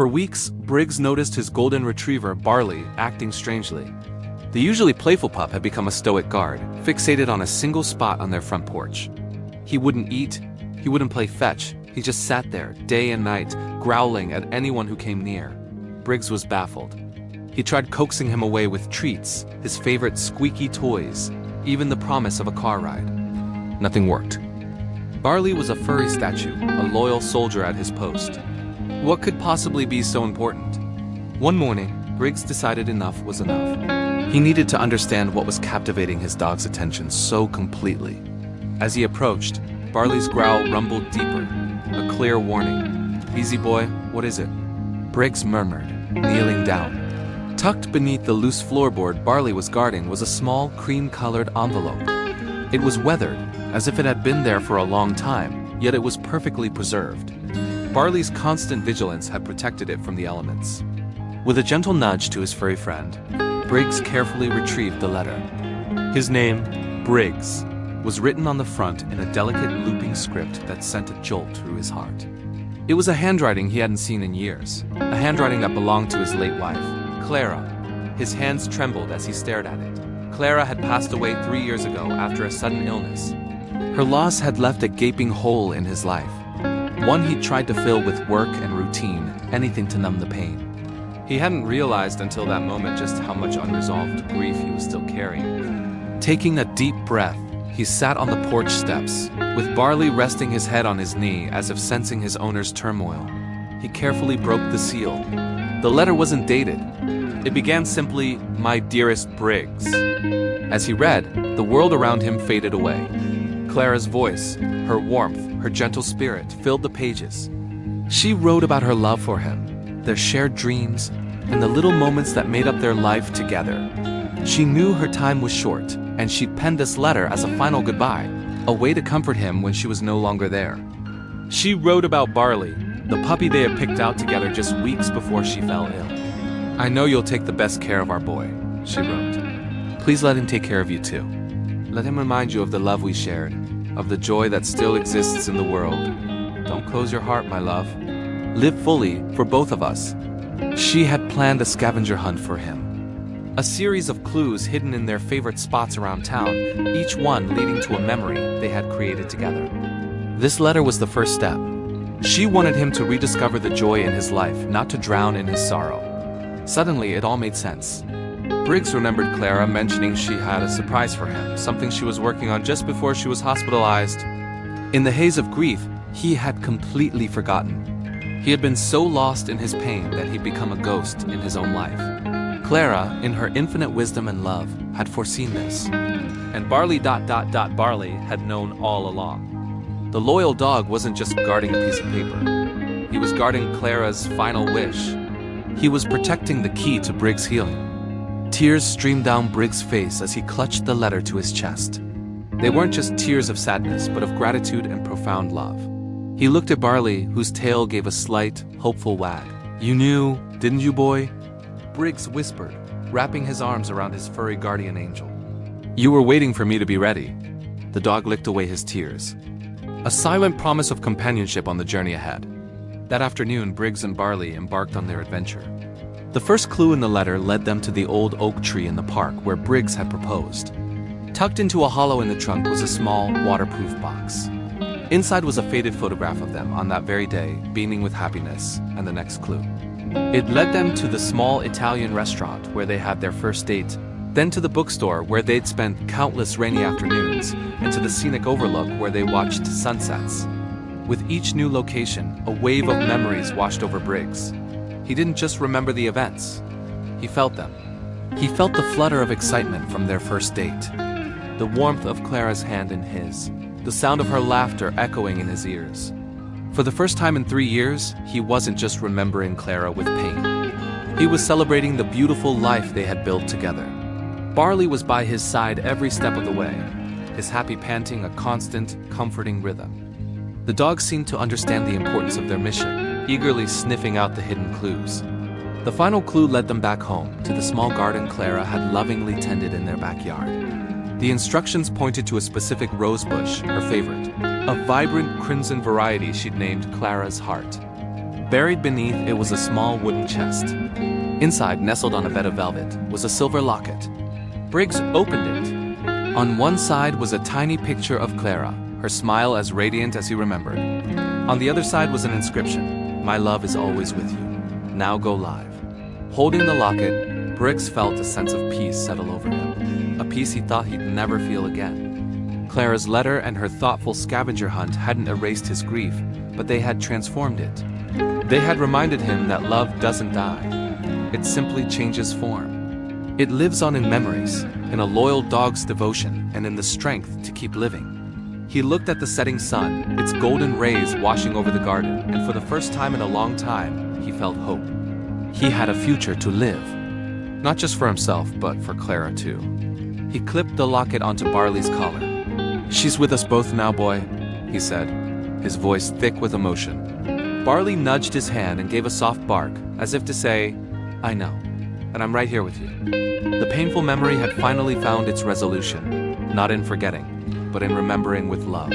For weeks, Briggs noticed his golden retriever, Barley, acting strangely. The usually playful pup had become a stoic guard, fixated on a single spot on their front porch. He wouldn't eat, he wouldn't play fetch, he just sat there, day and night, growling at anyone who came near. Briggs was baffled. He tried coaxing him away with treats, his favorite squeaky toys, even the promise of a car ride. Nothing worked. Barley was a furry statue, a loyal soldier at his post. What could possibly be so important? One morning, Briggs decided enough was enough. He needed to understand what was captivating his dog's attention so completely. As he approached, Barley's growl rumbled deeper, a clear warning. "Easy boy, what is it?" Briggs murmured, kneeling down. Tucked beneath the loose floorboard Barley was guarding was a small, cream-colored envelope. It was weathered, as if it had been there for a long time, yet it was perfectly preserved. Barley's constant vigilance had protected it from the elements. With a gentle nudge to his furry friend, Briggs carefully retrieved the letter. His name, Briggs, was written on the front in a delicate looping script that sent a jolt through his heart. It was a handwriting he hadn't seen in years, a handwriting that belonged to his late wife, Clara. His hands trembled as he stared at it. Clara had passed away 3 years ago after a sudden illness. Her loss had left a gaping hole in his life, one he tried to fill with work and routine, anything to numb the pain. He hadn't realized until that moment just how much unresolved grief he was still carrying. Taking a deep breath, he sat on the porch steps, with Barley resting his head on his knee as if sensing his owner's turmoil. He carefully broke the seal. The letter wasn't dated. It began simply, "My dearest Briggs." As he read, the world around him faded away. Clara's voice, her warmth, her gentle spirit filled the pages. She wrote about her love for him, their shared dreams, and the little moments that made up their life together. She knew her time was short, and she'd penned this letter as a final goodbye, a way to comfort him when she was no longer there. She wrote about Barley, the puppy they had picked out together just weeks before she fell ill. "I know you'll take the best care of our boy," she wrote. "Please let him take care of you too. Let him remind you of the love we shared, of the joy that still exists in the world. Don't close your heart, my love. Live fully for both of us." She had planned a scavenger hunt for him. A series of clues hidden in their favorite spots around town, each one leading to a memory they had created together. This letter was the first step. She wanted him to rediscover the joy in his life, not to drown in his sorrow. Suddenly, it all made sense. Briggs remembered Clara mentioning she had a surprise for him, something she was working on just before she was hospitalized. In the haze of grief, he had completely forgotten. He had been so lost in his pain that he'd become a ghost in his own life. Clara, in her infinite wisdom and love, had foreseen this. And Barley Barley had known all along. The loyal dog wasn't just guarding a piece of paper. He was guarding Clara's final wish. He was protecting the key to Briggs' healing. Tears streamed down Briggs' face as he clutched the letter to his chest. They weren't just tears of sadness, but of gratitude and profound love. He looked at Barley, whose tail gave a slight, hopeful wag. "You knew, didn't you, boy?" Briggs whispered, wrapping his arms around his furry guardian angel. "You were waiting for me to be ready." The dog licked away his tears. A silent promise of companionship on the journey ahead. That afternoon, Briggs and Barley embarked on their adventure. The first clue in the letter led them to the old oak tree in the park where Briggs had proposed. Tucked into a hollow in the trunk was a small, waterproof box. Inside was a faded photograph of them on that very day, beaming with happiness, and the next clue. It led them to the small Italian restaurant where they had their first date, then to the bookstore where they'd spent countless rainy afternoons, and to the scenic overlook where they watched sunsets. With each new location, a wave of memories washed over Briggs. He didn't just remember the events. He felt them. He felt the flutter of excitement from their first date, the warmth of Clara's hand in his, the sound of her laughter echoing in his ears. For the first time in 3 years, he wasn't just remembering Clara with pain. He was celebrating the beautiful life they had built together. Barley was by his side every step of the way, his happy panting a constant, comforting rhythm. The dog seemed to understand the importance of their mission, eagerly sniffing out the hidden clues. The final clue led them back home, to the small garden Clara had lovingly tended in their backyard. The instructions pointed to a specific rose bush, her favorite, a vibrant crimson variety she'd named Clara's Heart. Buried beneath it was a small wooden chest. Inside, nestled on a bed of velvet, was a silver locket. Briggs opened it. On one side was a tiny picture of Clara, her smile as radiant as he remembered. On the other side was an inscription, "My love is always with you. Now go live." Holding the locket, Briggs felt a sense of peace settle over him, a peace he thought he'd never feel again. Clara's letter and her thoughtful scavenger hunt hadn't erased his grief, but they had transformed it. They had reminded him that love doesn't die. It simply changes form. It lives on in memories, in a loyal dog's devotion, and in the strength to keep living. He looked at the setting sun, its golden rays washing over the garden, and for the first time in a long time, he felt hope. He had a future to live. Not just for himself, but for Clara too. He clipped the locket onto Barley's collar. "She's with us both now, boy," he said, his voice thick with emotion. Barley nudged his hand and gave a soft bark, as if to say, "I know, and I'm right here with you." The painful memory had finally found its resolution, not in forgetting, but in remembering with love.